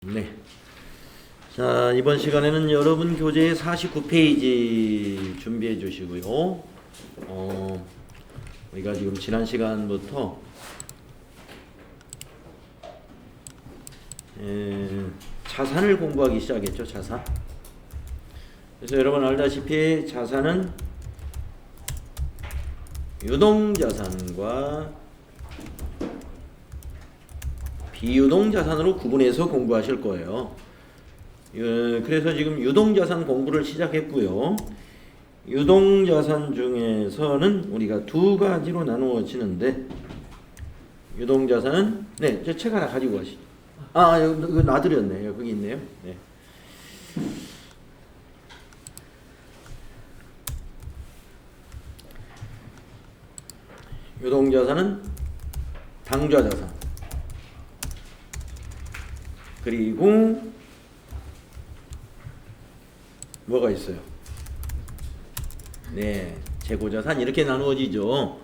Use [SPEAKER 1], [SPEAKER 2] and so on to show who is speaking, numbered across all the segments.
[SPEAKER 1] 네. 자, 이번 시간에는 여러분 교재의 49페이지 준비해 주시고요. 우리가 지금 지난 시간부터 자산을 공부하기 시작했죠. 자산. 그래서 여러분 알다시피 자산은 유동자산과 비유동자산으로 구분해서 공부하실 거예요. 그래서 지금 유동자산 공부를 시작했고요. 유동자산 중에서는 우리가 두 가지로 나누어지는데, 유동자산은 저 책 하나 가지고 가시죠. 이거 놔드렸네. 거기 있네요. 네. 유동자산은 당좌자산, 그리고 뭐가 있어요? 네, 재고자산, 이렇게 나누어지죠.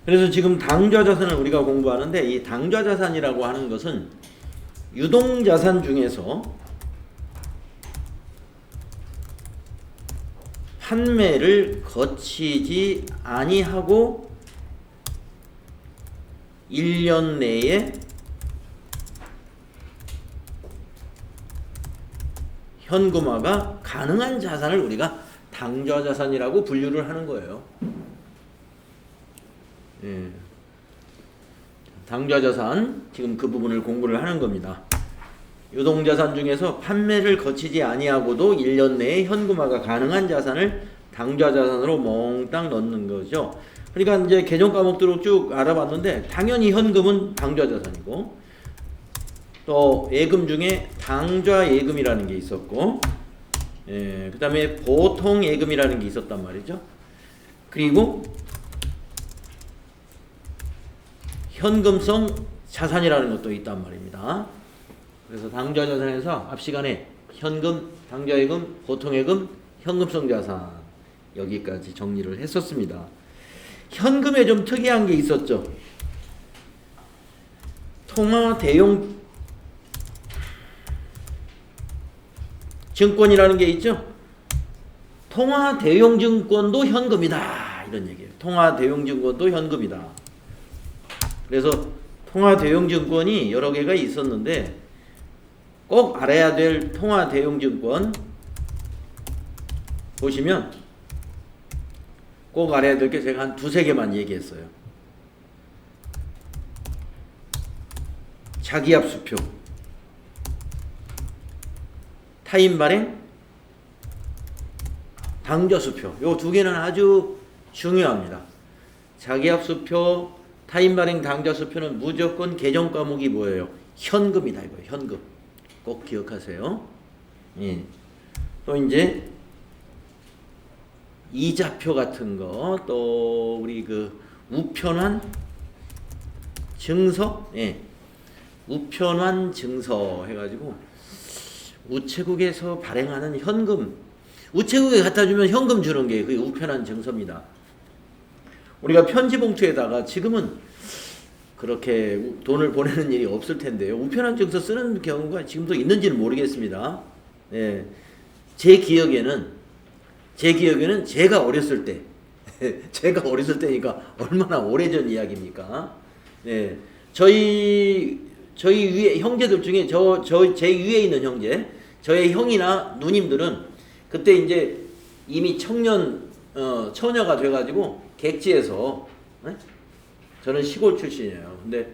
[SPEAKER 1] 그래서 지금 당좌자산을 우리가 공부하는데, 이 당좌자산이라고 하는 것은 유동자산 중에서 판매를 거치지 아니하고 1년 내에 현금화가 가능한 자산을 우리가 당좌자산이라고 분류를 하는 거예요. 당좌자산, 지금 그 부분을 공부를 하는 겁니다. 유동자산 중에서 판매를 거치지 아니하고도 1년 내에 현금화가 가능한 자산을 당좌자산으로 몽땅 넣는 거죠. 그러니까 이제 개정 과목들을 쭉 알아봤는데, 당연히 현금은 당좌자산이고, 또 예금 중에 당좌 예금이라는 게 있었고, 그 다음에 보통 예금이라는 게 있었단 말이죠. 그리고 현금성 자산이라는 것도 있단 말입니다. 그래서 당좌자산에서 앞 시간에 현금, 당좌예금, 보통예금, 현금성 자산, 여기까지 정리를 했었습니다. 현금에 좀 특이한 게 있었죠. 통화 대용 증권이라는 게 있죠. 통화 대용 증권도 현금이다, 이런 얘기예요. 통화 대용 증권도 현금이다. 그래서 통화 대용 증권이 여러 개가 있었는데, 꼭 알아야 될 통화 대용 증권 보시면 꼭 알아야 될 게 제가 한 두세 개만 얘기했어요. 자기압수표, 타인 발행, 당좌수표, 요 두 개는 아주 중요합니다. 자기압수표, 타인 발행, 당좌수표는 무조건 개정 과목이 뭐예요? 현금이다, 이거예요. 현금. 꼭 기억하세요. 예. 또 이제 이자표 같은 거, 또 우리 그 우편환 증서, 우편환 증서 해가지고 우체국에서 발행하는 현금, 우체국에 갖다 주면 현금 주는 게 그게 우편환 증서입니다. 우리가 편지 봉투에다가 지금은 그렇게 돈을 보내는 일이 없을 텐데요. 우편환 증서 쓰는 경우가 지금도 있는지는 모르겠습니다. 제 기억에는 제가 어렸을 때, 제가 어렸을 때니까 얼마나 오래전 이야기입니까? 저희 위에 형제들 중에 제 위에 있는 형제, 저의 형이나 누님들은 그때 이제 이미 처녀가 돼가지고 객지에서, 저는 시골 출신이에요. 근데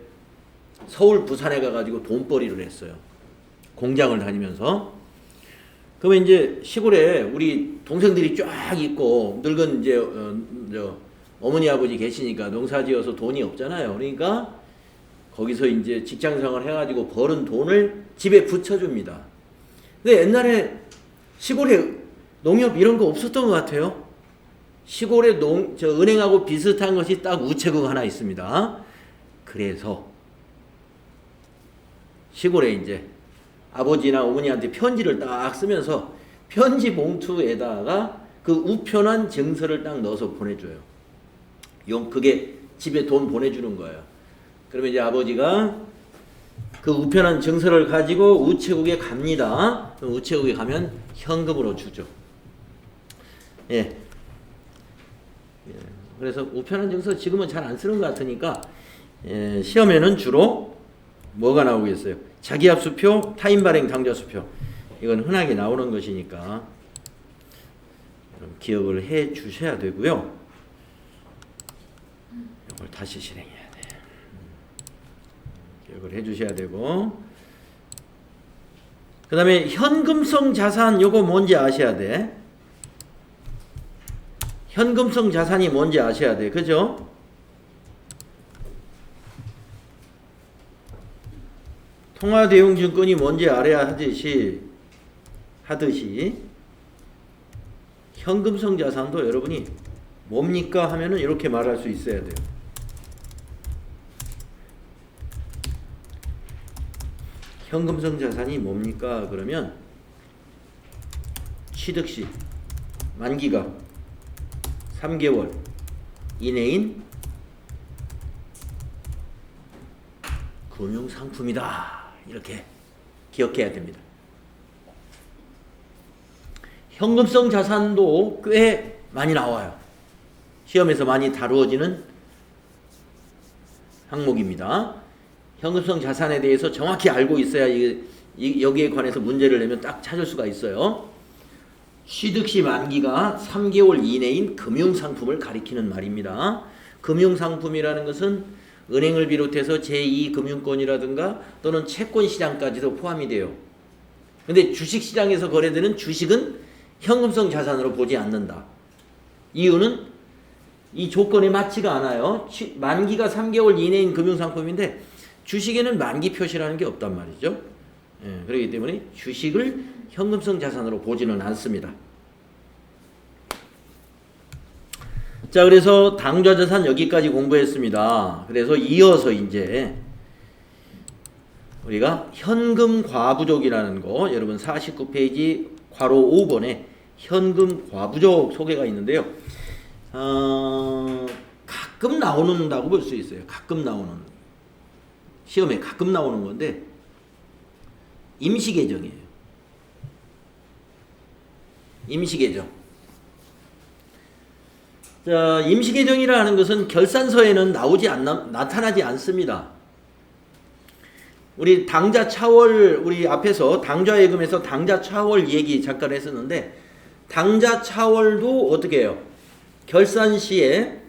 [SPEAKER 1] 서울, 부산에 가가지고 돈벌이를 했어요. 공장을 다니면서. 그러면 이제 시골에 우리 동생들이 쫙 있고, 늙은 이제 어머니 아버지 계시니까 농사지어서 돈이 없잖아요. 그러니까 거기서 이제 직장생활 해가지고 벌은 돈을 집에 붙여줍니다. 근데 옛날에 시골에 농협 이런 거 없었던 것 같아요. 시골에 은행하고 비슷한 것이 딱 우체국 하나 있습니다. 그래서 시골에 이제 아버지나 어머니한테 편지를 딱 쓰면서 편지 봉투에다가 그 우편환 증서를 딱 넣어서 보내줘요. 그게 집에 돈 보내주는 거예요. 그러면 이제 아버지가 그 우편한 증서를 가지고 우체국에 갑니다. 우체국에 가면 현금으로 주죠. 예. 그래서 우편한 증서 지금은 잘 안 쓰는 것 같으니까 시험에는 주로 뭐가 나오겠어요? 자기합수표, 타인발행 당좌수표. 이건 흔하게 나오는 것이니까 기억을 해 주셔야 되고요. 이걸 다시 실행해야 돼. 기억을 해 주셔야 되고, 그 다음에 현금성 자산, 요거 뭔지 아셔야 돼. 현금성 자산이 뭔지 아셔야 돼. 그죠? 통화대용증권이 뭔지 알아야 하듯이 현금성 자산도 여러분이 뭡니까 하면은 이렇게 말할 수 있어야 돼요. 현금성 자산이 뭡니까? 그러면 취득시 만기가 3개월 이내인 금융상품이다. 이렇게 기억해야 됩니다. 현금성 자산도 꽤 많이 나와요. 시험에서 많이 다루어지는 항목입니다. 현금성 자산에 대해서 정확히 알고 있어야 여기에 관해서 문제를 내면 딱 찾을 수가 있어요. 취득시 만기가 3개월 이내인 금융상품을 가리키는 말입니다. 금융상품이라는 것은 은행을 비롯해서 제2금융권이라든가 또는 채권시장까지도 포함이 돼요. 근데 주식시장에서 거래되는 주식은 현금성 자산으로 보지 않는다. 이유는 이 조건에 맞지가 않아요. 만기가 3개월 이내인 금융상품인데 주식에는 만기 표시라는 게 없단 말이죠. 그렇기 때문에 주식을 현금성 자산으로 보지는 않습니다. 자, 그래서 당좌자산 여기까지 공부했습니다. 그래서 이어서 이제 우리가 현금 과부족이라는 거, 여러분 49페이지 괄호 5번에 현금 과부족 소개가 있는데요. 가끔 나오는다고 볼 수 있어요. 가끔 나오는, 시험에 가끔 나오는 건데 임시계정이에요. 임시계정. 자, 임시계정이라는 것은 결산서에는 나타나지 않습니다. 우리 당좌차월, 우리 앞에서 당좌예금에서 당좌차월 얘기 잠깐 했었는데, 당좌차월도 어떻게 해요? 결산 시에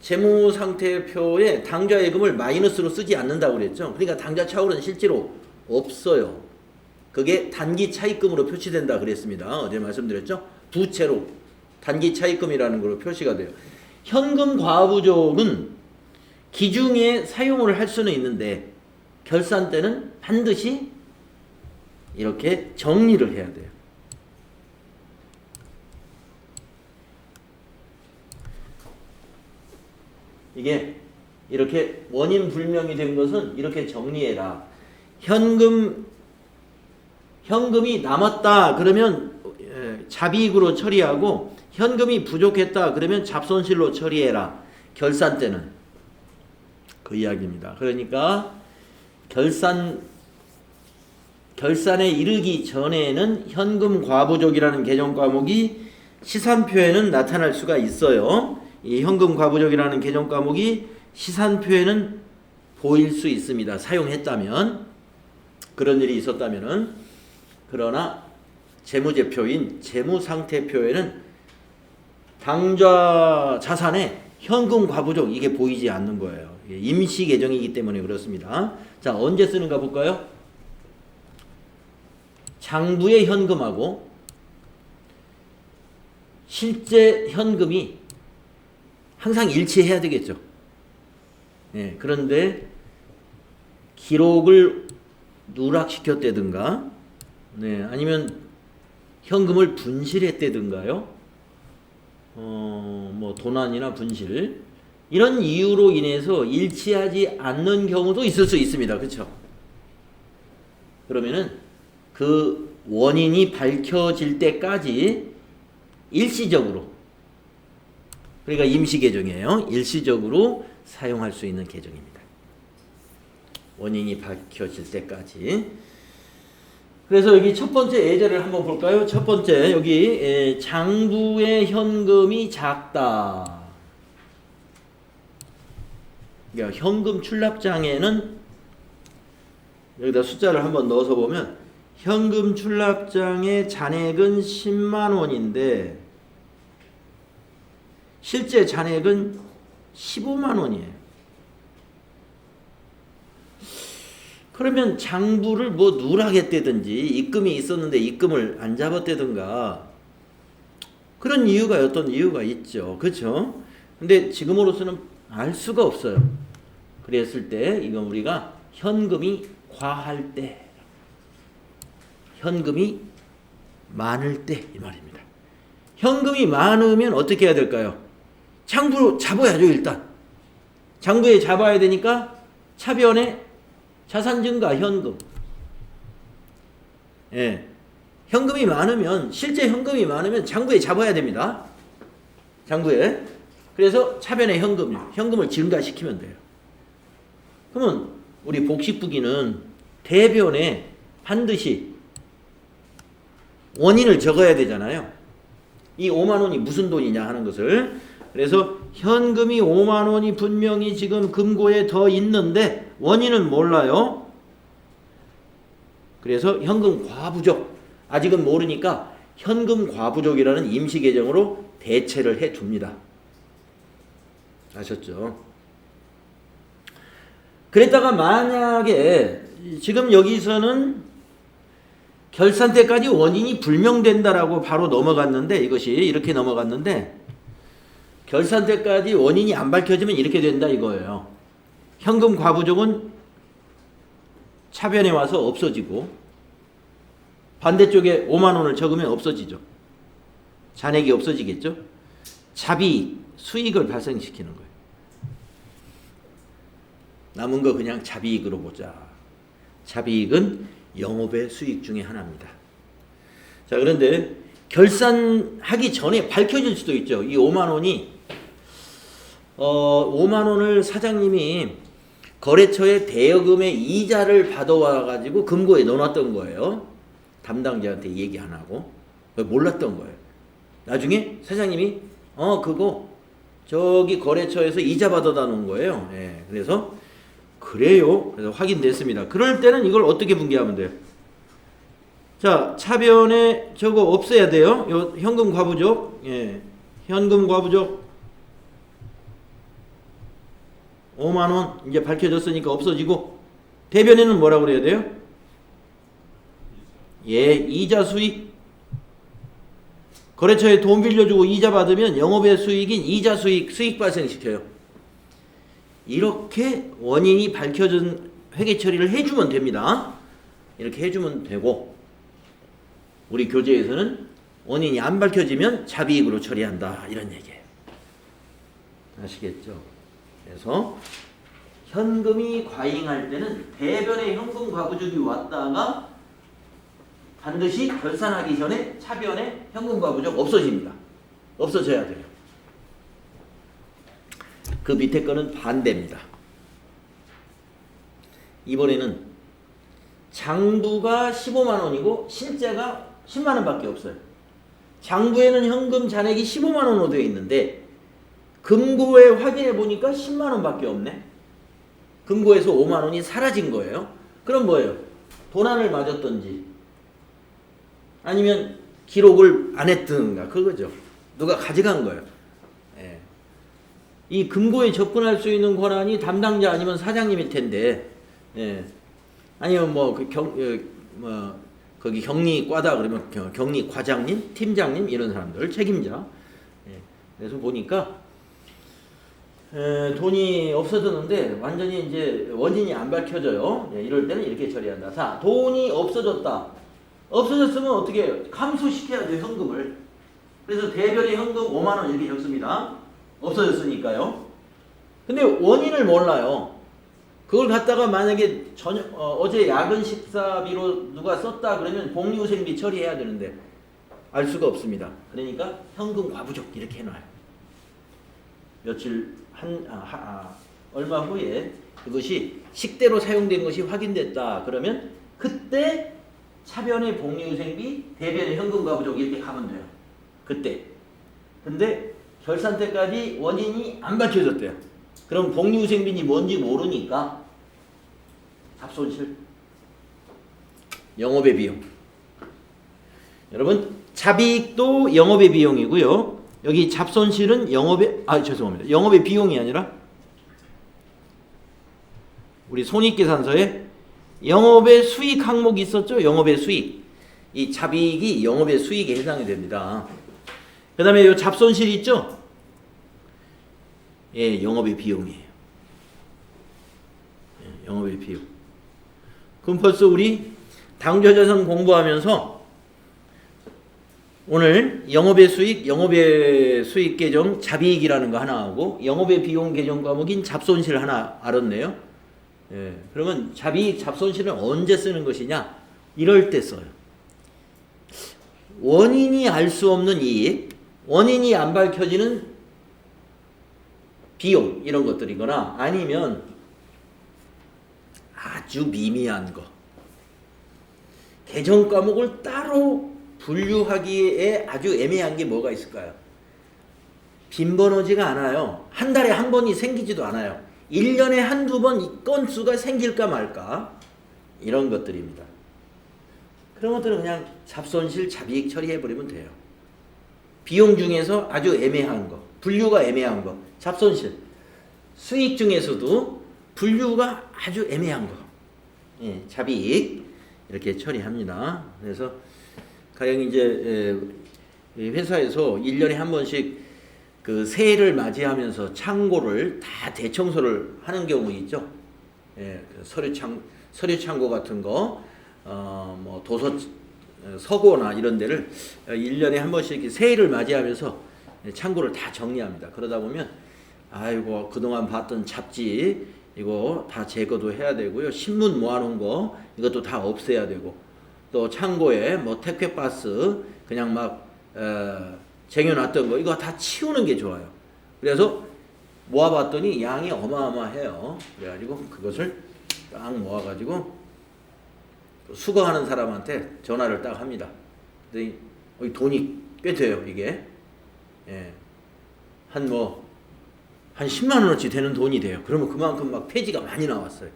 [SPEAKER 1] 재무상태표에 당좌예금을 마이너스로 쓰지 않는다고 그랬죠. 그러니까 당좌차월은 실제로 없어요. 그게 단기차입금으로 표시된다 그랬습니다. 어제 말씀드렸죠. 부채로 단기차입금이라는 걸로 표시가 돼요. 현금 과부족은 기중에 사용을 할 수는 있는데 결산 때는 반드시 이렇게 정리를 해야 돼요. 이게 이렇게 원인 불명이 된 것은 이렇게 정리해라. 현금이 남았다 그러면 잡이익으로 처리하고, 현금이 부족했다 그러면 잡손실로 처리해라. 결산 때는 그 이야기입니다. 그러니까 결산에 이르기 전에는 현금 과부족이라는 개정 과목이 시산표에는 나타날 수가 있어요. 이 현금 과부족이라는 개정 과목이 시산표에는 보일 수 있습니다. 사용했다면, 그런 일이 있었다면은. 그러나 재무제표인 재무상태표에는 당좌 자산에 현금 과부족 이게 보이지 않는 거예요. 임시 계정이기 때문에 그렇습니다. 자, 언제 쓰는가 볼까요? 장부의 현금하고 실제 현금이 항상 일치해야 되겠죠. 그런데 기록을 누락시켰다든가, 아니면 현금을 분실했다든가요. 뭐 도난이나 분실, 이런 이유로 인해서 일치하지 않는 경우도 있을 수 있습니다. 그렇죠? 그러면은 그 원인이 밝혀질 때까지 일시적으로, 그러니까 임시 계정이에요. 일시적으로 사용할 수 있는 계정입니다. 원인이 밝혀질 때까지. 그래서 여기 첫 번째 예제를 한번 볼까요? 첫 번째 여기 장부의 현금이 작다. 그러니까 현금 출납장에는 여기다 숫자를 한번 넣어서 보면 현금 출납장의 잔액은 10만 원인데 실제 잔액은 15만 원이에요. 그러면 장부를 뭐 누락했다든지 입금이 있었는데 입금을 안 잡았다든가 그런 이유가 어떤 이유가 있죠. 그렇죠? 근데 지금으로서는 알 수가 없어요. 그랬을 때 이건 우리가 현금이 과할 때, 현금이 많을 때 이 말입니다. 현금이 많으면 어떻게 해야 될까요? 장부 잡아야죠. 일단 장부에 잡아야 되니까 차변에 자산 증가 현금. 예. 현금이 많으면 실제 현금이 많으면 장부에 잡아야 됩니다. 장부에. 그래서 차변에 현금을 증가시키면 돼요. 그러면 우리 복식부기는 대변에 반드시 원인을 적어야 되잖아요. 이 5만 원이 무슨 돈이냐 하는 것을. 그래서 현금이 5만 원이 분명히 지금 금고에 더 있는데 원인은 몰라요. 그래서 현금 과부족. 아직은 모르니까 현금 과부족이라는 임시 계정으로 대체를 해 둡니다. 아셨죠? 그랬다가 만약에 지금 여기서는 결산 때까지 원인이 불명된다라고 바로 넘어갔는데 이것이 이렇게 넘어갔는데 결산 때까지 원인이 안 밝혀지면 이렇게 된다 이거예요. 현금 과부족은 차변에 와서 없어지고 반대쪽에 5만 원을 적으면 없어지죠. 잔액이 없어지겠죠. 자비익, 수익을 발생시키는 거예요. 남은 거 그냥 자비익으로 보자. 자비익은 영업의 수익 중에 하나입니다. 자, 그런데 결산하기 전에 밝혀질 수도 있죠. 이 5만 원이 5만 원을 사장님이 거래처에 대여금의 이자를 받아와 가지고 금고에 넣어놨던 거예요. 담당자한테 얘기 안 하고 몰랐던 거예요. 나중에 사장님이 그거 저기 거래처에서 이자 받아다 놓은 거예요. 예, 그래서 그래요. 그래서 확인됐습니다. 그럴 때는 이걸 어떻게 분개하면 돼요? 자, 차변에 저거 없애야 돼요. 요 현금 과부족. 예. 현금 과부족 5만 원 이제 밝혀졌으니까 없어지고 대변에는 뭐라고 그래야 돼요? 예, 이자 수익. 거래처에 돈 빌려주고 이자 받으면 영업의 수익인 이자 수익 발생시켜요. 이렇게 원인이 밝혀진 회계 처리를 해주면 됩니다. 이렇게 해주면 되고 우리 교재에서는 원인이 안 밝혀지면 자비익으로 처리한다 이런 얘기예요. 아시겠죠? 그래서 현금이 과잉할 때는 대변에 현금 과부족이 왔다가 반드시 결산하기 전에 차변에 현금 과부족 없어집니다. 없어져야 돼요. 그 밑에 거는 반대입니다. 이번에는 장부가 15만 원이고 실제가 10만 원밖에 없어요. 장부에는 현금 잔액이 15만 원으로 되어 있는데 금고에 확인해 보니까 10만 원밖에 없네. 금고에서 5만 원이 사라진 거예요. 그럼 뭐예요? 도난을 맞았던지 아니면 기록을 안 했든가 그거죠. 누가 가져간 거예요. 예. 이 금고에 접근할 수 있는 권한이 담당자 아니면 사장님일 텐데, 예. 아니면 거기 격리과다 그러면 격리 과장님, 팀장님 이런 사람들 책임자. 예. 그래서 보니까 돈이 없어졌는데 완전히 이제 원인이 안 밝혀져요. 예. 이럴 때는 이렇게 처리한다. 자, 돈이 없어졌다. 없어졌으면 어떻게 해요? 감소시켜야죠, 현금을. 그래서 대별의 현금 5만 원 이렇게 적습니다. 없어졌으니까요. 근데 원인을 몰라요. 그걸 갖다가 만약에 어제 야근 식사비로 누가 썼다 그러면 복리후생비 처리해야 되는데 알 수가 없습니다. 그러니까 현금 과부족 이렇게 해놔요. 며칠 얼마 후에 그것이 식대로 사용된 것이 확인됐다. 그러면 그때 차변의 복리후생비, 대변의 현금과부족 이렇게 가면 돼요. 그때. 근데 결산 때까지 원인이 안 밝혀졌대요. 그럼 복리후생비인지 뭔지 모르니까 잡손실, 영업의 비용. 여러분 잡이익도 영업의 비용이고요. 여기 잡손실은 죄송합니다. 영업의 비용이 아니라 우리 손익계산서에 영업의 수익 항목이 있었죠. 영업의 수익. 이 잡이익이 영업의 수익에 해당이 됩니다. 그 다음에 이 잡손실 있죠. 예, 영업의 비용이에요. 예, 영업의 비용. 그럼 벌써 우리 당좌자산 공부하면서 오늘 영업의 수익 계정 잡이익이라는 거 하나 하고 영업의 비용 계정 과목인 잡손실 하나 알았네요. 예, 그러면 잡이익, 잡손실은 언제 쓰는 것이냐? 이럴 때 써요. 원인이 알 수 없는 이익, 원인이 안 밝혀지는 비용 이런 것들이거나 아니면 아주 미미한 거. 계정 과목을 따로 분류하기에 아주 애매한 게 뭐가 있을까요? 빈번하지가 않아요. 한 달에 한 번이 생기지도 않아요. 1년에 한두 번 이 건수가 생길까 말까 이런 것들입니다. 그런 것들은 그냥 잡손실, 잡이익 처리해버리면 돼요. 비용 중에서 아주 애매한 거, 분류가 애매한 거, 잡손실. 수익 중에서도 분류가 아주 애매한 거, 예, 잡이익 이렇게 처리합니다. 그래서 가령 이제 회사에서 1년에 한 번씩 그 새해를 맞이하면서 창고를 다 대청소를 하는 경우 있죠. 예, 그 서류 창고 같은 거, 뭐 도서 서고나 이런 데를 1년에 한 번씩 이렇게 새해를 맞이하면서 창고를 다 정리합니다. 그러다 보면 아이고 그동안 봤던 잡지 이거 다 제거도 해야 되고요. 신문 모아놓은 거 이것도 다 없애야 되고 또 창고에 뭐 택배박스 그냥 막 쟁여놨던 거 이거 다 치우는 게 좋아요. 그래서 모아봤더니 양이 어마어마해요. 그래가지고 그것을 딱 모아가지고 수거하는 사람한테 전화를 딱 합니다. 근데 돈이 꽤 돼요 이게. 예. 한 10만 원어치 되는 돈이 돼요. 그러면 그만큼 막 폐지가 많이 나왔어요.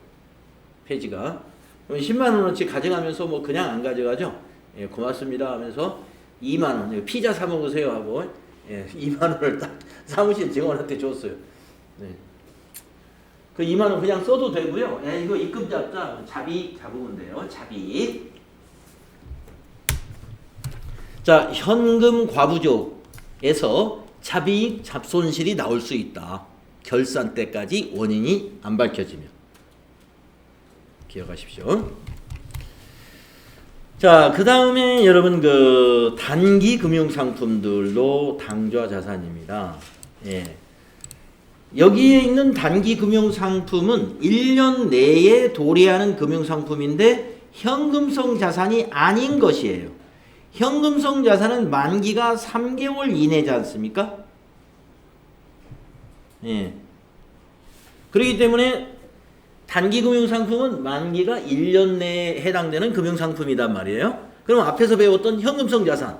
[SPEAKER 1] 폐지가. 그럼 10만 원어치 가져가면서 뭐 그냥 안 가져가죠. 예, 고맙습니다 하면서 2만 원, 피자 사 먹으세요 하고, 예, 2만 원을 딱 사무실 직원한테 줬어요. 네. 그 2만 원 그냥 써도 되고요. 예, 이거 입금 잡자. 잡이익 잡으면 돼요. 잡이익. 자, 현금 과부족에서 잡이익, 잡손실이 나올 수 있다. 결산 때까지 원인이 안 밝혀지면. 기억하십시오. 자, 그 다음에 여러분 그 단기 금융상품들도 당좌자산입니다. 예. 여기에 있는 단기 금융상품은 1년 내에 도래하는 금융상품인데 현금성 자산이 아닌 것이에요. 현금성 자산은 만기가 3개월 이내지 않습니까? 예. 그렇기 때문에 단기 금융상품은 만기가 1년 내에 해당되는 금융상품이란 말이에요. 그럼 앞에서 배웠던 현금성 자산,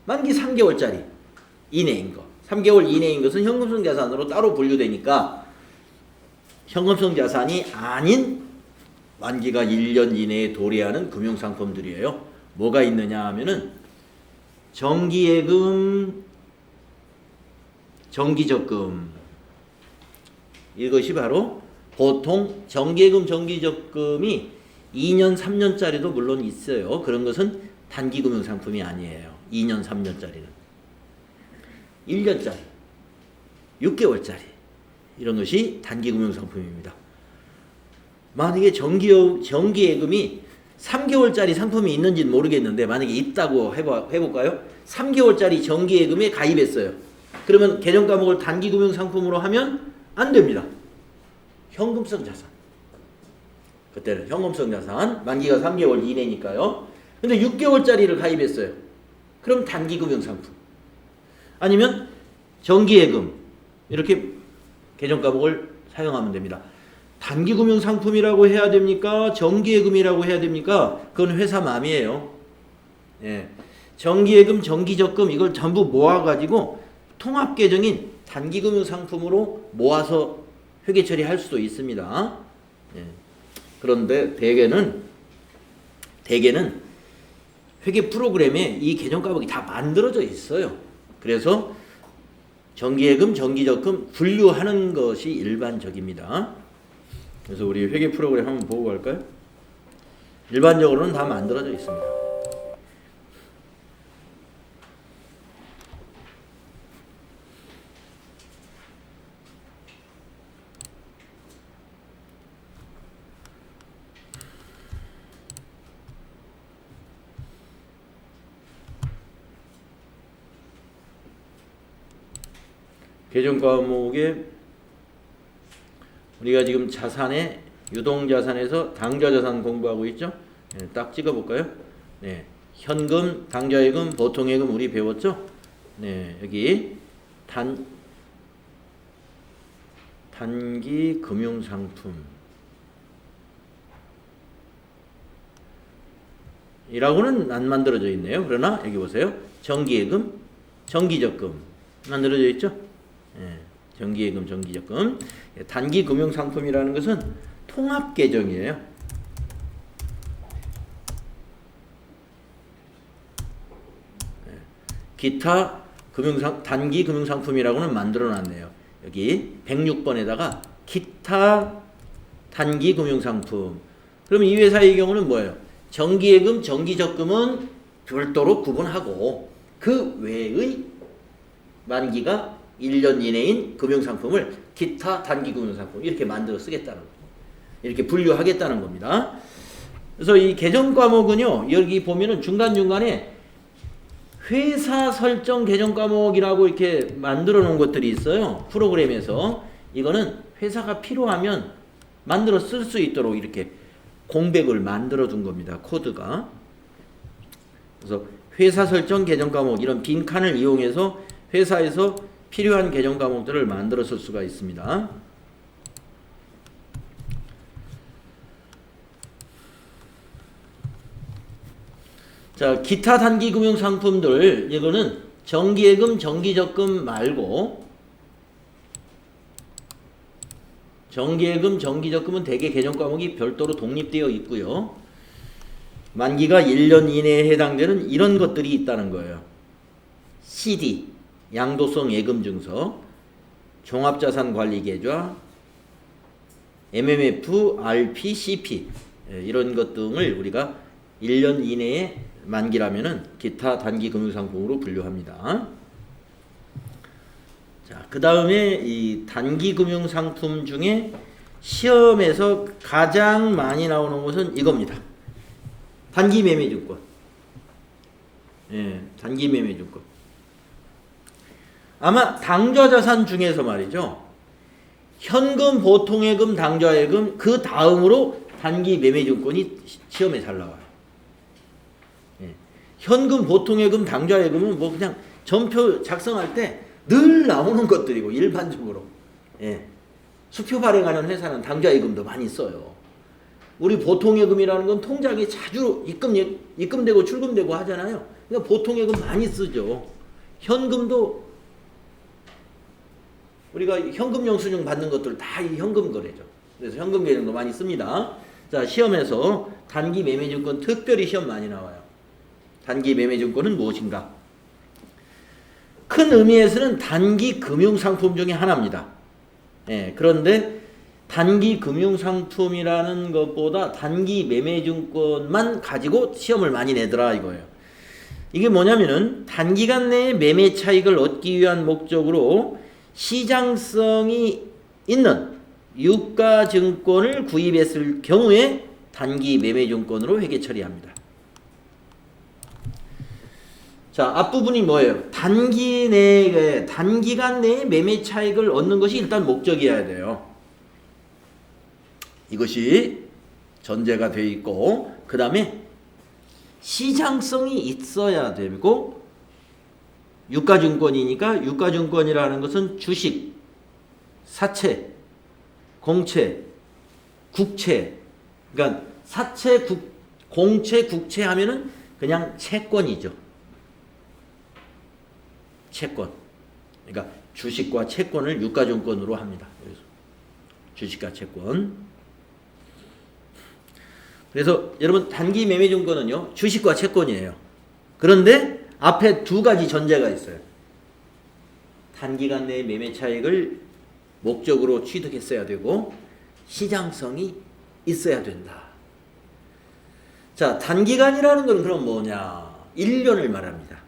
[SPEAKER 1] 만기 3개월짜리 이내인 거. 3개월 이내인 것은 현금성 자산으로 따로 분류되니까 현금성 자산이 아닌 만기가 1년 이내에 도래하는 금융상품들이에요. 뭐가 있느냐 하면은 정기예금, 정기적금. 이것이 바로 보통 정기예금, 정기적금이 2년, 3년짜리도 물론 있어요. 그런 것은 단기 금융상품이 아니에요. 2년, 3년짜리는. 1년짜리, 6개월짜리 이런 것이 단기 금융상품입니다. 만약에 정기예금이 3개월짜리 상품이 있는지는 모르겠는데 만약에 있다고 해볼까요? 3개월짜리 정기예금에 가입했어요. 그러면 계정 과목을 단기 금융상품으로 하면 안 됩니다. 현금성 자산. 그때는 현금성 자산, 만기가 3개월 이내니까요. 근데 6개월짜리를 가입했어요. 그럼 단기 금융상품. 아니면 정기예금 이렇게 계정 과목을 사용하면 됩니다. 단기금융상품이라고 해야 됩니까? 정기예금이라고 해야 됩니까? 그건 회사 맘이에요. 예. 정기예금, 정기적금 이걸 전부 모아가지고 통합계정인 단기금융상품으로 모아서 회계 처리할 수도 있습니다. 예. 그런데 대개는 회계 프로그램에 이 계정 과목이 다 만들어져 있어요. 그래서 정기예금, 정기적금 분류하는 것이 일반적입니다. 그래서 우리 회계 프로그램 한번 보고 갈까요? 일반적으로는 다 만들어져 있습니다. 계정 과목에 우리가 지금 자산에 유동자산에서 당좌자산 공부하고 있죠. 네, 딱 찍어볼까요? 네, 현금, 당좌예금, 보통예금 우리 배웠죠. 네, 여기 단기 금융상품 이라고는 안 만들어져 있네요. 그러나 여기 보세요. 정기예금, 정기적금 만들어져 있죠. 예, 정기예금, 정기적금. 단기 금융상품이라는 것은 통합계정이에요. 기타 단기 금융상품이라고는 만들어놨네요. 여기 106번에다가 기타 단기 금융상품. 그럼 이 회사의 경우는 뭐예요? 정기예금, 정기적금은 별도로 구분하고 그 외의 만기가 1년 이내인 금융상품을 기타 단기 금융상품 이렇게 만들어 쓰겠다는 거예요. 이렇게 분류하겠다는 겁니다. 그래서 이 계정 과목은요, 여기 보면은 중간중간에 회사 설정 계정 과목이라고 이렇게 만들어 놓은 것들이 있어요. 프로그램에서. 이거는 회사가 필요하면 만들어 쓸 수 있도록 이렇게 공백을 만들어 둔 겁니다. 코드가. 그래서 회사 설정 계정 과목 이런 빈칸을 이용해서 회사에서 필요한 계정 과목들을 만들어 쓸 수가 있습니다. 자, 기타 단기 금융 상품들 이거는 정기예금, 정기적금 말고 정기예금, 정기적금은 대개 계정 과목이 별도로 독립되어 있고요. 만기가 1년 이내에 해당되는 이런 것들이 있다는 거예요. CD, 양도성 예금증서, 종합자산관리계좌, MMF, RP, CP 이런 것 등을 우리가 1년 이내에 만기라면은 기타 단기 금융상품으로 분류합니다. 자, 그 다음에 이 단기 금융상품 중에 시험에서 가장 많이 나오는 것은 이겁니다. 단기 매매증권. 예, 단기 매매증권. 아마 당좌자산 중에서 말이죠. 현금, 보통예금, 당좌예금 그 다음으로 단기 매매증권이 시험에 잘 나와요. 예. 현금, 보통예금, 당좌예금은 뭐 그냥 전표 작성할 때 늘 나오는 것들이고 일반적으로. 예. 수표 발행하는 회사는 당좌예금도 많이 써요. 우리 보통예금이라는 건 통장에 자주 입금되고 출금되고 하잖아요. 그러니까 보통예금 많이 쓰죠. 현금도 우리가 현금 영수증 받는 것들 다 이 현금 거래죠. 그래서 현금 계정도 많이 씁니다. 자, 시험에서 단기 매매증권 특별히 시험 많이 나와요. 단기 매매증권은 무엇인가? 큰 의미에서는 단기 금융상품 중에 하나입니다. 예, 그런데 단기 금융상품이라는 것보다 단기 매매증권만 가지고 시험을 많이 내더라 이거예요. 이게 뭐냐면은 단기간 내에 매매 차익을 얻기 위한 목적으로 시장성이 있는 유가증권을 구입했을 경우에 단기 매매증권으로 회계 처리합니다. 자, 앞부분이 뭐예요? 단기간 내에 매매 차익을 얻는 것이 일단 목적이어야 돼요. 이것이 전제가 되어 있고, 그 다음에 시장성이 있어야 되고, 유가증권이니까 유가증권이라는 것은 주식, 사채, 공채, 국채. 그러니까 사채, 공채, 국채 하면은 그냥 채권이죠. 채권. 그러니까 주식과 채권을 유가증권으로 합니다. 그래서 주식과 채권. 그래서 여러분 단기 매매증권은요 주식과 채권이에요. 그런데 앞에 두 가지 전제가 있어요. 단기간 내 매매 차익을 목적으로 취득했어야 되고 시장성이 있어야 된다. 자, 단기간이라는 건 그럼 뭐냐? 1년을 말합니다.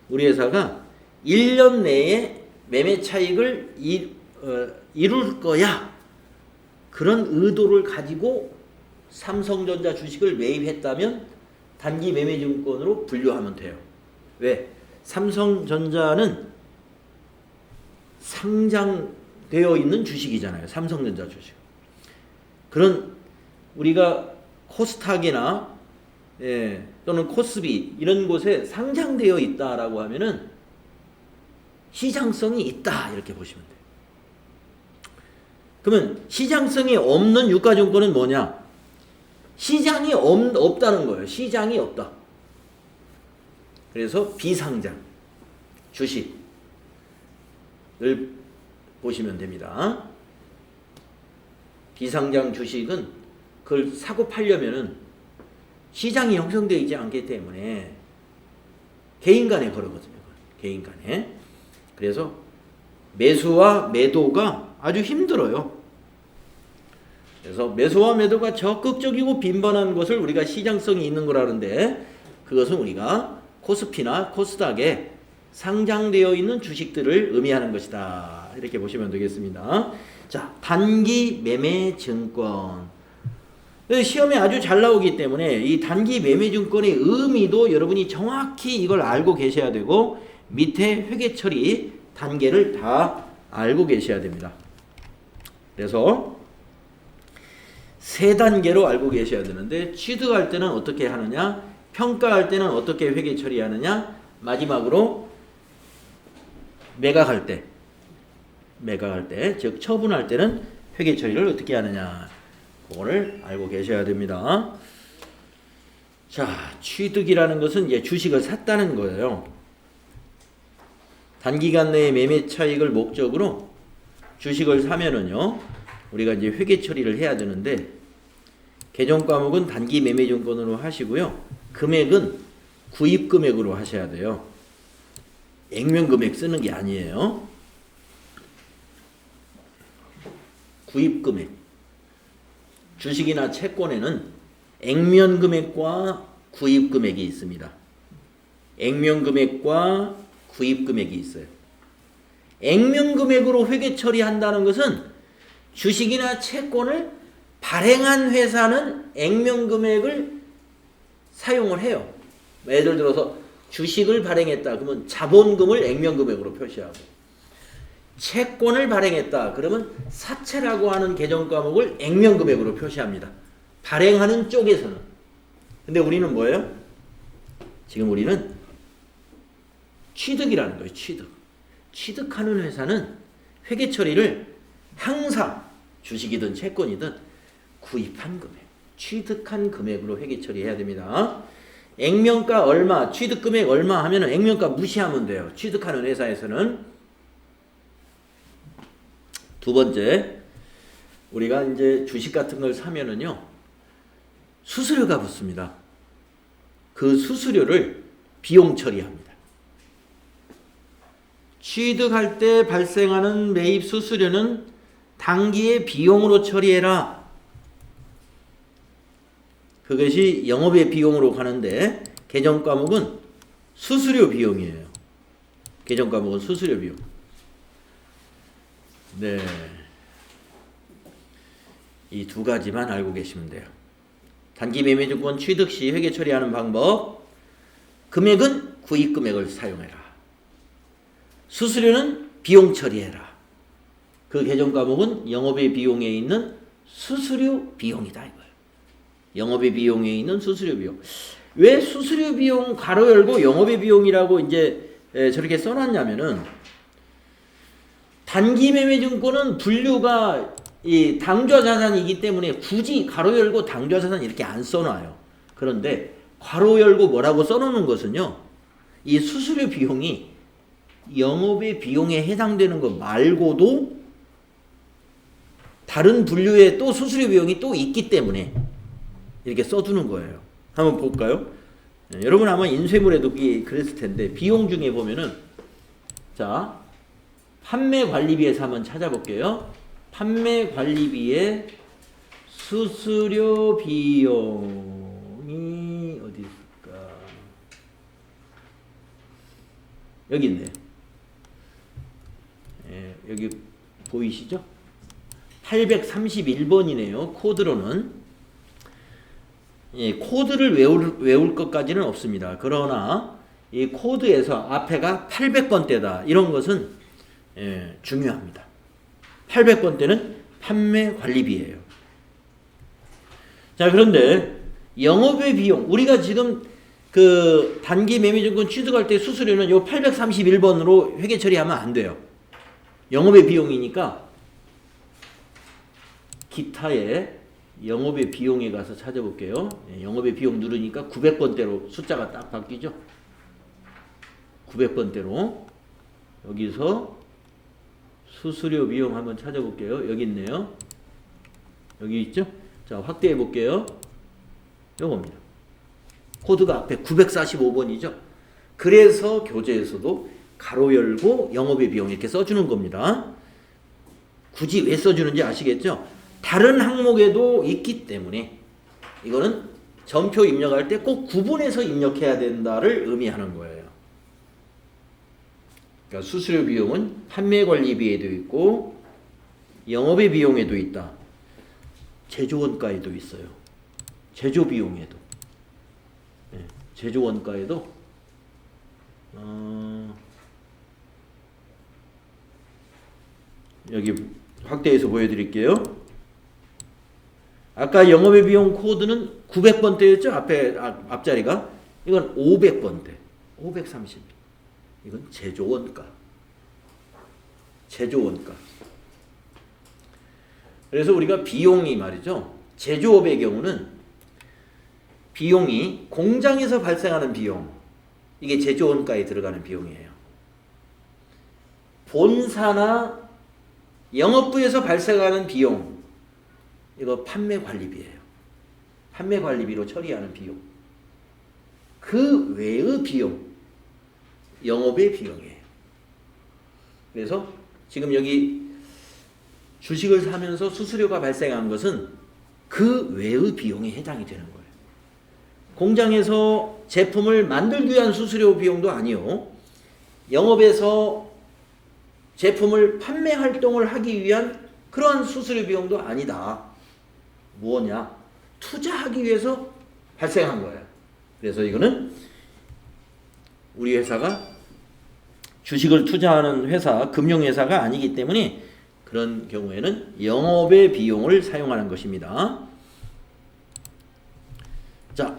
[SPEAKER 1] 우리 회사가 1년 내에 매매 차익을 이룰 거야. 그런 의도를 가지고 삼성전자 주식을 매입했다면 단기 매매증권으로 분류하면 돼요. 왜? 삼성전자는 상장되어 있는 주식이잖아요. 삼성전자 주식. 그런 우리가 코스닥이나 또는 코스피 이런 곳에 상장되어 있다라고 하면은 시장성이 있다 이렇게 보시면 돼요. 그러면 시장성이 없는 유가증권은 뭐냐? 시장이 없다는 거예요. 시장이 없다. 그래서 비상장 주식을 보시면 됩니다. 비상장 주식은 그걸 사고 팔려면은 시장이 형성되어 있지 않기 때문에 개인 간에 거래거든요. 개인 간에. 그래서 매수와 매도가 아주 힘들어요. 그래서 매수와 매도가 적극적이고 빈번한 것을 우리가 시장성이 있는 거라는데 그것은 우리가 코스피나 코스닥에 상장되어 있는 주식들을 의미하는 것이다. 이렇게 보시면 되겠습니다. 자, 단기 매매 증권. 시험에 아주 잘 나오기 때문에 이 단기 매매 증권의 의미도 여러분이 정확히 이걸 알고 계셔야 되고 밑에 회계 처리 단계를 다 알고 계셔야 됩니다. 그래서 세 단계로 알고 계셔야 되는데 취득할 때는 어떻게 하느냐, 평가할 때는 어떻게 회계 처리하느냐, 마지막으로 매각할 때, 즉 처분할 때는 회계 처리를 어떻게 하느냐, 그거를 알고 계셔야 됩니다. 자, 취득이라는 것은 이제 주식을 샀다는 거예요. 단기간 내에 매매 차익을 목적으로 주식을 사면은요, 우리가 이제 회계 처리를 해야 되는데 개정 과목은 단기 매매 증권으로 하시고요. 금액은 구입 금액으로 하셔야 돼요. 액면 금액 쓰는 게 아니에요. 구입 금액. 주식이나 채권에는 액면 금액과 구입 금액이 있습니다. 액면 금액과 구입 금액이 있어요. 액면 금액으로 회계 처리한다는 것은 주식이나 채권을 발행한 회사는 액면 금액을 사용을 해요. 예를 들어서 주식을 발행했다 그러면 자본금을 액면 금액으로 표시하고, 채권을 발행했다 그러면 사채라고 하는 개정 과목을 액면 금액으로 표시합니다. 발행하는 쪽에서는. 근데 우리는 뭐예요? 지금 우리는 취득이라는 거예요. 취득하는 회사는 회계 처리를 항상 주식이든 채권이든 구입한 금액, 취득한 금액으로 회계 처리해야 됩니다. 액면가 얼마, 취득 금액 얼마 하면은 액면가 무시하면 돼요. 취득하는 회사에서는. 두 번째, 우리가 이제 주식 같은 걸 사면은요, 수수료가 붙습니다. 그 수수료를 비용 처리합니다. 취득할 때 발생하는 매입 수수료는 단기의 비용으로 처리해라. 그것이 영업의 비용으로 가는데 개정 과목은 수수료 비용이에요. 개정 과목은 수수료 비용. 네, 이 두 가지만 알고 계시면 돼요. 단기 매매증권 취득 시 회계 처리하는 방법. 금액은 구입 금액을 사용해라. 수수료는 비용 처리해라. 그 개정 과목은 영업의 비용에 있는 수수료 비용이다 이거예요. 영업의 비용에 있는 수수료 비용. 왜 수수료 비용 가로 열고 영업의 비용이라고 이제 저렇게 써놨냐면은 단기 매매 증권은 분류가 이 당좌 자산이기 때문에 굳이 가로 열고 당좌 자산 이렇게 안 써놔요. 그런데 괄호 열고 뭐라고 써놓는 것은요. 이 수수료 비용이 영업의 비용에 해당되는 것 말고도 다른 분류의 또 수수료 비용이 또 있기 때문에 이렇게 써두는 거예요. 한번 볼까요? 여러분 아마 인쇄물에도 그랬을 텐데 비용 중에 보면은 자 판매 관리비에서 한번 찾아볼게요. 판매 관리비의 수수료 비용이 어디 있을까? 여기 있네요. 예, 여기 보이시죠? 831번이네요. 코드로는. 예, 코드를 외울 것까지는 없습니다. 그러나 이 코드에서 앞에가 800번대다. 이런 것은 예, 중요합니다. 800번대는 판매 관리비예요. 자, 그런데 영업의 비용, 우리가 지금 그 단기 매매증권 취득할 때 수수료는 요 831번으로 회계 처리하면 안 돼요. 영업의 비용이니까 기타의 영업의 비용에 가서 찾아볼게요. 영업의 비용 누르니까 900번대로 숫자가 딱 바뀌죠. 900번대로 여기서 수수료 비용 한번 찾아볼게요. 여기 있네요. 여기 있죠? 자, 확대해 볼게요. 요겁니다. 코드가 앞에 945번이죠. 그래서 교재에서도 가로 열고 영업의 비용 이렇게 써주는 겁니다. 굳이 왜 써주는지 아시겠죠? 다른 항목에도 있기 때문에 이거는 전표 입력할 때 꼭 구분해서 입력해야 된다를 의미하는 거예요. 그러니까 수수료 비용은 판매 관리비에도 있고 영업의 비용에도 있다. 제조원가에도 있어요. 제조 비용에도. 네, 제조원가에도 여기 확대해서 보여드릴게요. 아까 영업의 비용 코드는 900번대였죠? 앞자리가. 이건 500번대. 530. 이건 제조원가. 제조원가. 그래서 우리가 비용이 말이죠. 제조업의 경우는 비용이 공장에서 발생하는 비용. 이게 제조원가에 들어가는 비용이에요. 본사나 영업부에서 발생하는 비용. 이거 판매 관리비예요. 판매 관리비로 처리하는 비용. 그 외의 비용. 영업의 비용이에요. 그래서 지금 여기 주식을 사면서 수수료가 발생한 것은 그 외의 비용에 해당이 되는 거예요. 공장에서 제품을 만들기 위한 수수료 비용도 아니요. 영업에서 제품을 판매 활동을 하기 위한 그러한 수수료 비용도 아니다. 뭐냐? 투자하기 위해서 발생한 거예요. 그래서 이거는 우리 회사가 주식을 투자하는 회사, 금융회사가 아니기 때문에 그런 경우에는 영업의 비용을 사용하는 것입니다. 자,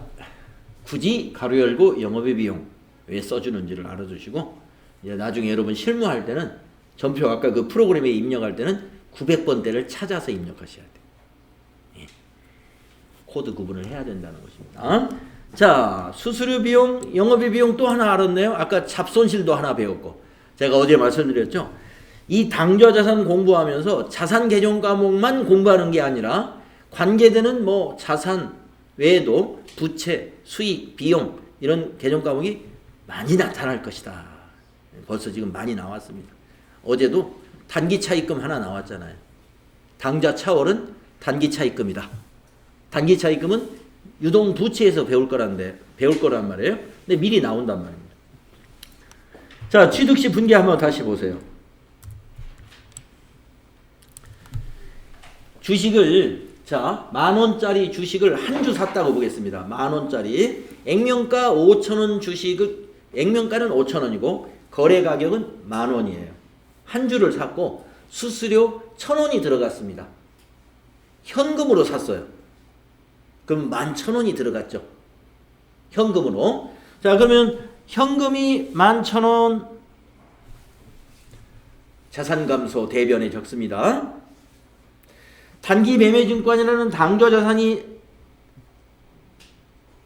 [SPEAKER 1] 굳이 가로 열고 영업의 비용 왜 써주는지를 알아두시고 이제 나중에 여러분 실무할 때는 전표 아까 그 프로그램에 입력할 때는 900번대를 찾아서 입력하셔야 돼요. 예. 코드 구분을 해야 된다는 것입니다. 자, 수수료 비용, 영업의 비용 또 하나 알았네요. 아까 잡손실도 하나 배웠고 제가 어제 말씀드렸죠. 이 당좌자산 공부하면서 자산 개정 과목만 공부하는 게 아니라 관계되는 뭐 자산 외에도 부채, 수익, 비용 이런 개정 과목이 많이 나타날 것이다. 벌써 지금 많이 나왔습니다. 어제도 단기 차입금 하나 나왔잖아요. 당좌 차월은 단기 차입금이다. 단기 차입금은 유동 부채에서 배울 거란 말이에요. 근데 미리 나온단 말입니다. 자, 취득 시 분기 한번 다시 보세요. 주식을 자, 10,000원짜리 주식을 한 주 샀다고 보겠습니다. 10,000원짜리 액면가 5,000원 주식을 액면가는 5,000원이고 거래 가격은 10,000원이에요. 한 주를 샀고 수수료 1,000원이 들어갔습니다. 현금으로 샀어요. 그럼 11,000원이 들어갔죠. 현금으로. 자, 그러면 현금이 11,000원 자산 감소 대변에 적습니다. 단기 매매증권이라는 당좌자산이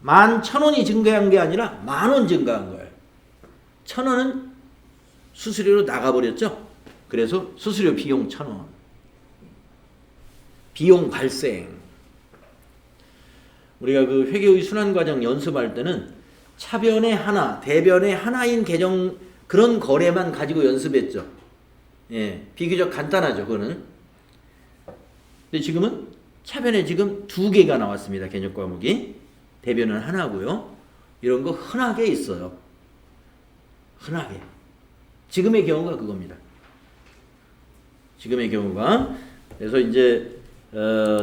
[SPEAKER 1] 11,000원이 증가한 게 아니라 10,000원 증가한 거예요. 1,000원은 수수료로 나가버렸죠. 그래서 수수료 비용 1,000원. 비용 발생. 우리가 그 회계의 순환과정 연습할 때는 차변의 하나, 대변의 하나인 계정 그런 거래만 가지고 연습했죠. 예, 비교적 간단하죠. 그거는. 근데 지금은 차변에 지금 2개가 나왔습니다. 개념 과목이. 대변은 하나고요. 이런 거 흔하게 있어요. 흔하게. 지금의 경우가 그겁니다. 지금의 경우가. 그래서 이제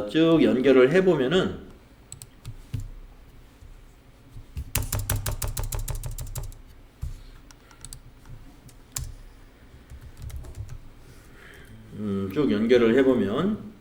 [SPEAKER 1] 쭉 연결을 해보면은 쭉 연결을 해보면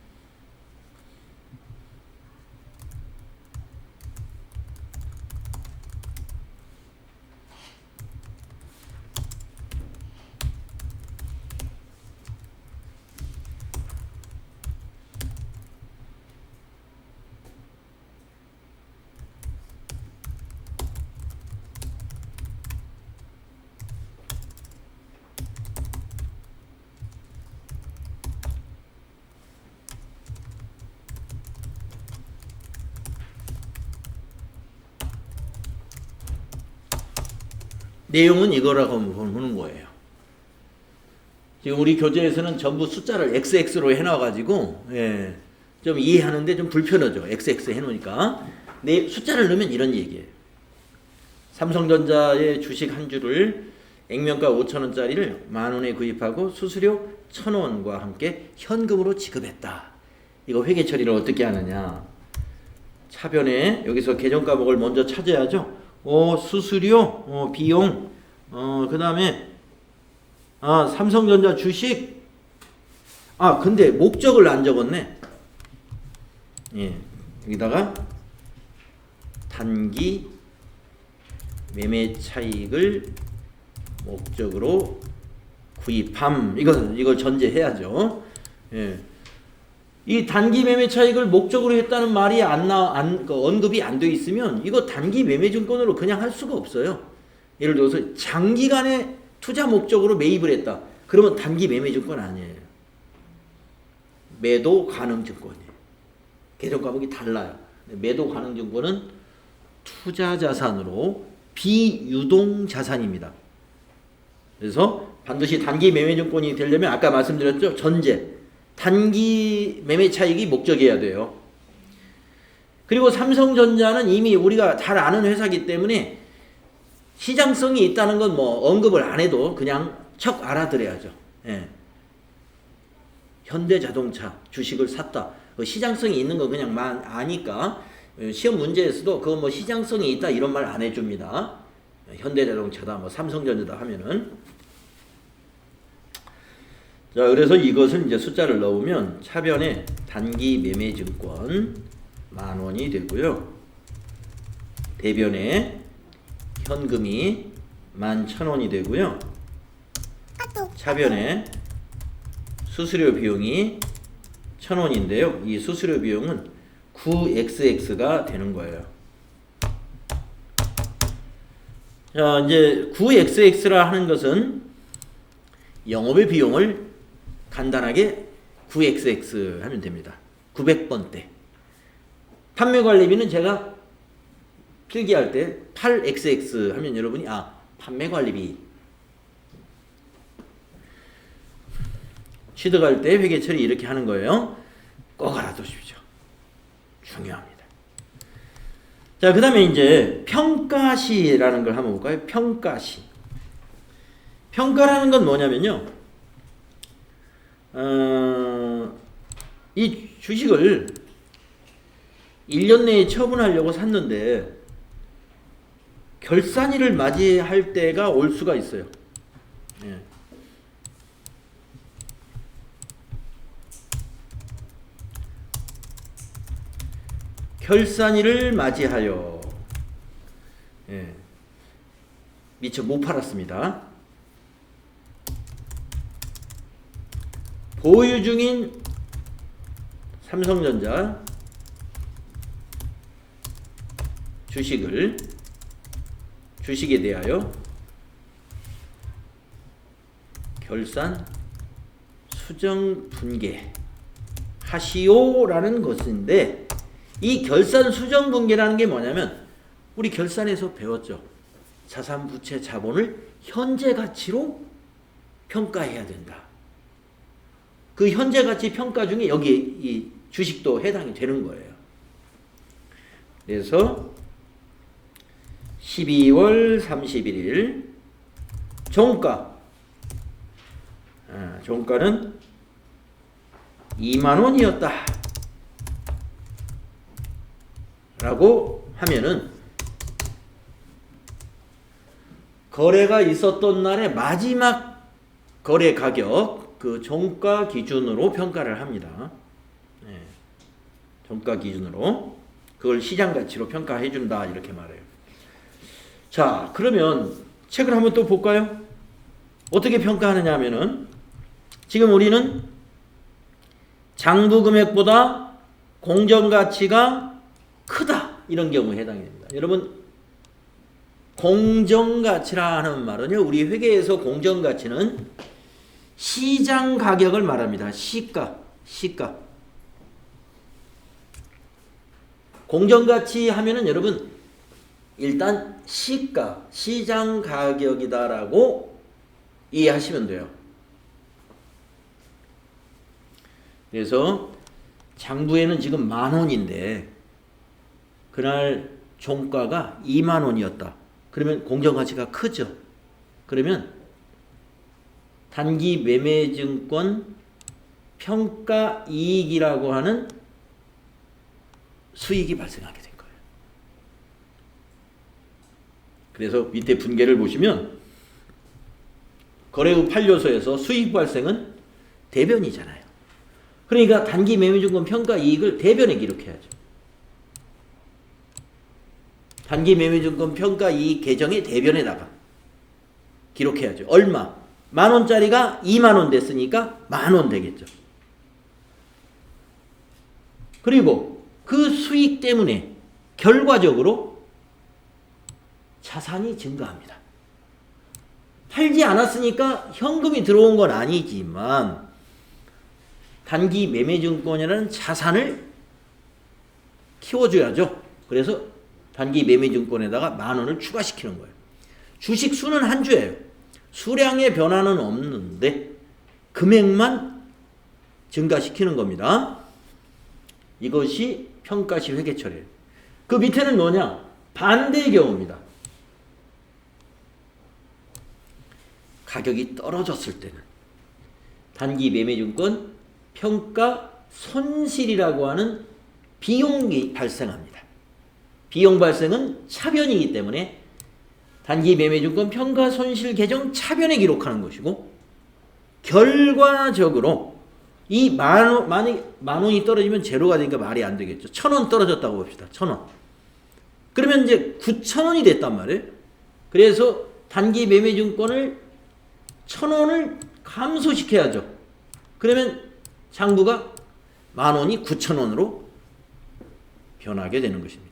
[SPEAKER 1] 내용은 이거라고 보는 거예요. 지금 우리 교재에서는 전부 숫자를 XX로 해놔가지고 예, 좀 이해하는데 좀 불편하죠. XX 해놓으니까. 숫자를 넣으면 이런 얘기예요. 삼성전자의 주식 한 주를 액면가 5,000원짜리를 10,000원에 구입하고 수수료 1,000원과 함께 현금으로 지급했다. 이거 회계 처리를 어떻게 하느냐. 차변에 여기서 계정 과목을 먼저 찾아야죠. 수수료, 비용, 그 다음에, 삼성전자 주식, 근데 목적을 안 적었네. 예, 여기다가 단기 매매 차익을 목적으로 구입함. 이걸 전제해야죠. 예. 이 단기 매매 차익을 목적으로 했다는 말이 언급이 안 돼 있으면 이거 단기 매매 증권으로 그냥 할 수가 없어요. 예를 들어서 장기간의 투자 목적으로 매입을 했다. 그러면 단기 매매 증권 아니에요. 매도 가능 증권이에요. 계정 과목이 달라요. 매도 가능 증권은 투자 자산으로 비유동 자산입니다. 그래서 반드시 단기 매매 증권이 되려면 아까 말씀드렸죠. 전제. 단기 매매 차익이 목적이어야 돼요. 그리고 삼성전자는 이미 우리가 잘 아는 회사이기 때문에 시장성이 있다는 건 뭐 언급을 안 해도 그냥 척 알아들어야죠. 예. 현대자동차 주식을 샀다. 시장성이 있는 거 그냥 아니까 시험 문제에서도 그거 뭐 시장성이 있다 이런 말 안 해줍니다. 현대자동차다 뭐 삼성전자다 하면은. 자, 그래서 이것을 이제 숫자를 넣으면 차변에 단기 매매 증권 10,000원이 되고요. 대변에 현금이 11,000원이 되고요. 차변에 수수료 비용이 1,000원인데요. 이 수수료 비용은 9XX가 되는 거예요. 자, 이제 9XX라 하는 것은 영업의 비용을 간단하게 9XX 하면 됩니다. 900번대. 판매관리비는 제가 필기할 때 8XX 하면 여러분이 판매관리비. 취득할 때 회계 처리 이렇게 하는 거예요. 꼭 알아두십시오. 중요합니다. 자, 그 다음에 이제 평가시라는 걸 한번 볼까요? 평가시. 평가라는 건 뭐냐면요. 이 주식을 1년 내에 처분하려고 샀는데 결산일을 맞이할 때가 올 수가 있어요. 예. 결산일을 맞이하여 미처 못 팔았습니다. 보유 중인 삼성전자 주식에 대하여 결산 수정 분계 하시오라는 것인데, 이 결산 수정 분계라는 게 뭐냐면 우리 결산에서 배웠죠. 자산, 부채, 자본을 현재 가치로 평가해야 된다. 그 현재 가치 평가 중에 여기 이 주식도 해당이 되는 거예요. 그래서 12월 31일 종가는 20,000원이었다 라고 하면은 거래가 있었던 날의 마지막 거래 가격, 그 종가 기준으로 평가를 합니다. 네. 종가 기준으로 그걸 시장 가치로 평가해 준다 이렇게 말해요. 자, 그러면 책을 한번 또 볼까요? 어떻게 평가하느냐 하면은, 지금 우리는 장부 금액보다 공정 가치가 크다 이런 경우에 해당이 됩니다. 여러분, 공정 가치라는 말은요, 우리 회계에서 공정 가치는 시장 가격을 말합니다. 시가. 공정 가치 하면은 여러분 일단 시가, 시장 가격이다라고 이해하시면 돼요. 그래서 장부에는 지금 10,000원인데 그날 종가가 20,000원이었다. 그러면 공정가치가 크죠. 그러면 단기 매매증권 평가이익이라고 하는 수익이 발생하게 된 거예요. 그래서 밑에 분계를 보시면 거래 후 판료소에서 수익 발생은 대변이잖아요. 그러니까 단기 매매증권 평가이익을 대변에 기록해야죠. 단기 매매증권 평가이익 계정의 대변에다가 기록해야죠. 얼마? 10,000원짜리가 20,000원 됐으니까 10,000원 되겠죠. 그리고 그 수익 때문에 결과적으로 자산이 증가합니다. 팔지 않았으니까 현금이 들어온 건 아니지만 단기 매매증권이라는 자산을 키워줘야죠. 그래서 단기 매매증권에다가 10,000원을 추가시키는 거예요. 주식 수는 한 주예요. 수량의 변화는 없는데 금액만 증가시키는 겁니다. 이것이 평가시 회계처리예요. 그 밑에는 뭐냐? 반대의 경우입니다. 가격이 떨어졌을 때는 단기 매매증권 평가 손실이라고 하는 비용이 발생합니다. 비용 발생은 차변이기 때문에 단기 매매증권 평가 손실 계정 차변에 기록하는 것이고, 결과적으로 이 10,000원이 떨어지면 제로가 되니까 말이 안 되겠죠. 1,000원 떨어졌다고 봅시다. 1,000원. 그러면 이제 9,000원이 됐단 말이에요. 그래서 단기 매매증권을 1,000원을 감소시켜야죠. 그러면 장부가 10,000원이 9,000원으로 변하게 되는 것입니다.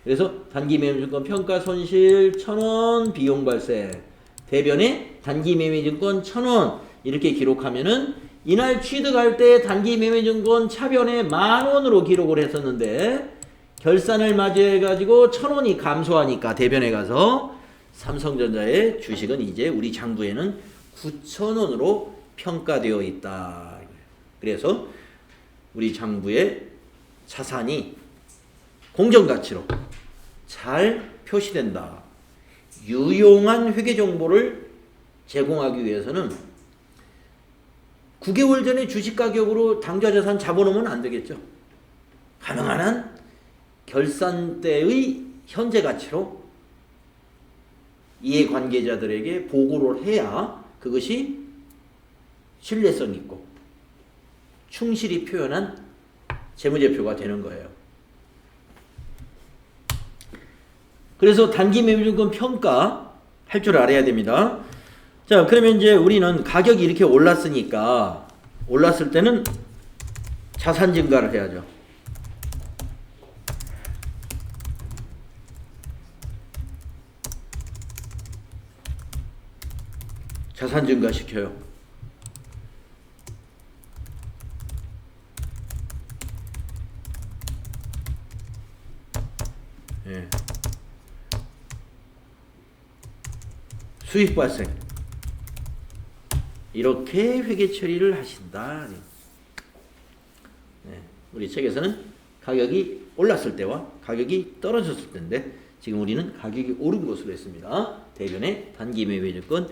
[SPEAKER 1] 그래서 단기 매매증권 평가 손실 1,000원, 비용 발생, 대변에 단기 매매증권 1,000원 이렇게 기록하면은 이날 취득할 때 단기 매매증권 차변에 10,000원으로 기록을 했었는데 결산을 맞이해 가지고 1,000원이 감소하니까 대변에 가서 삼성전자의 주식은 이제 우리 장부에는 9,000원으로 평가되어 있다. 그래서 우리 장부의 자산이 공정가치로 잘 표시된다. 유용한 회계 정보를 제공하기 위해서는 9개월 전에 주식 가격으로 당좌자산 잡아놓으면 안 되겠죠. 가능한 한 결산 때의 현재 가치로 이해관계자들에게 보고를 해야 그것이 신뢰성 있고 충실히 표현한 재무제표가 되는 거예요. 그래서 단기 매매증권 평가 할 줄 알아야 됩니다. 자, 그러면 이제 우리는 가격이 이렇게 올랐으니까 올랐을 때는 자산 증가를 해야죠. 자산 증가시켜요. 예. 수익 발생. 이렇게 회계 처리를 하신다. 네. 우리 책에서는 가격이 올랐을 때와 가격이 떨어졌을 때인데 지금 우리는 가격이 오른 것으로 했습니다. 대변의 단기 매매 조건